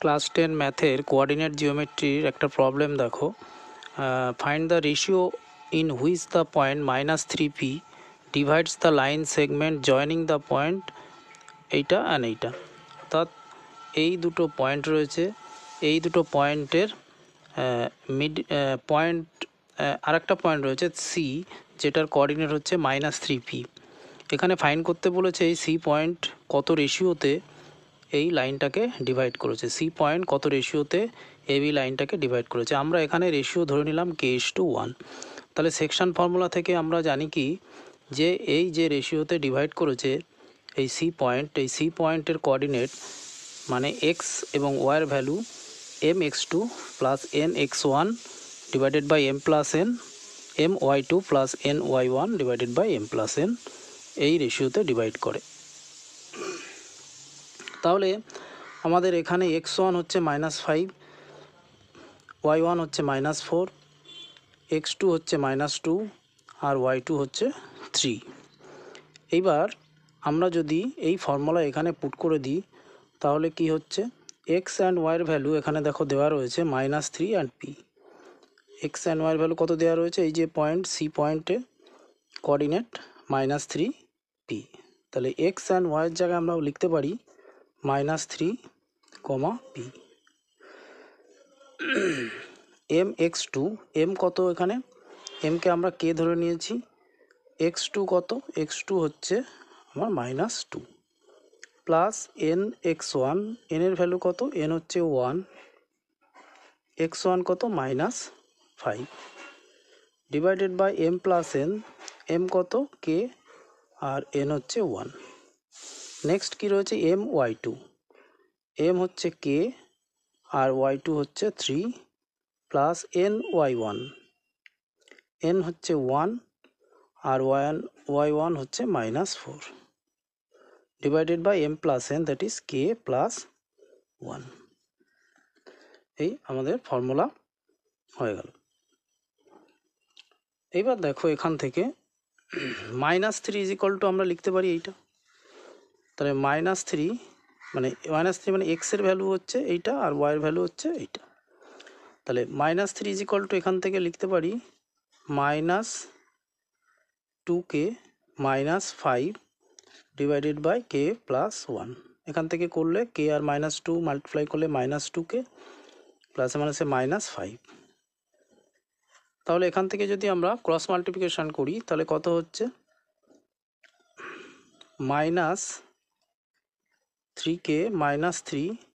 Class 10 ম্যাথের coordinate জিওমেট্রির একটা problem দেখো। Find the ratio in which the point -3p divides the line segment joining the point এইটা and এইটা। অর্থাৎ এই দুটো পয়েন্ট রয়েছে, এই দুটো পয়েন্টের পয়েন্ট আরেকটা পয়েন্ট রয়েছে সি, যেটার কোঅর্ডিনেট হচ্ছে -3p। এখানে ফাইন্ড করতে বলেছে এই সি পয়েন্ট কত রেশিওতে এই লাইনটাকে ডিভাইড করেছে, সি পয়েন্ট কত রেশিওতে এবি লাইনটাকে ডিভাইড করেছে। আমরা এখানে রেশিও ধরে নিলাম k:1। তাহলে সেকশন ফর্মুলা থেকে আমরা জানি কি, যে এই যে রেশিওতে ডিভাইড করেছে এই সি পয়েন্টের কোঅর্ডিনেট মানে এক্স এবং ওয়াইয়ের value mx2 plus nx1 divided by m plus n, my2 plus ny1 divided by m plus n এই রেশিওতে ডিভাইড করে। তাহলে আমাদের এখানে x1 হচ্ছে -5, y1 হচ্ছে -4, x2 হচ্ছে -2 আর y2 হচ্ছে 3। এইবার আমরা যদি এই ফর্মুলা এখানে পুট করে দিই তাহলে কি হচ্ছে, x অ্যান্ড ওয়াইয়ের ভ্যালু এখানে দেখো দেওয়া রয়েছে -3 অ্যান্ড p। এক্স অ্যান্ড ওয়াইয়ের ভ্যালু কত দেওয়া রয়েছে, এই যে পয়েন্ট সি পয়েন্টে কোঅর্ডিনেট -3p। তাহলে এক্স অ্যান্ড ওয়াইয়ের জায়গায় আমরা লিখতে পারি -3, p। mx2, m কত, এখানে mকে আমরা k ধরে নিয়েছি, x2 কত, x2 হচ্ছে আমার -2 প্লাস nx1, n এর ভ্যালু কত, n হচ্ছে 1, x1 কত -5 divided by m plus n, m কত k আর n হচ্ছে 1। নেক্সট কি রয়েছে my2, m হচ্ছে k আর y2 হচ্ছে 3 প্লাস ny1, n হচ্ছে 1 আর y1 হচ্ছে -4 divided by m plus n, that is k plus 1। এই আমাদের ফর্মুলা হয়ে গেল। এইবার দেখো এখান থেকে -3 = আমরা লিখতে পারি এইটা। তাহলে -3 মানে এক্স এর ভ্যালু হচ্ছে এইটা আর ওয়াইয়ের ভ্যালু হচ্ছে এইটা। তাহলে -3 এখান থেকে লিখতে পারি -2k -5 divided by k plus 1। এখান থেকে করলে k আর -2 মাল্টিপ্লাই করলে -2k প্লাস -5। তাহলে এখান থেকে যদি আমরা ক্রস মাল্টিপ্লিকেশন করি তাহলে কত হচ্ছে, -3k -3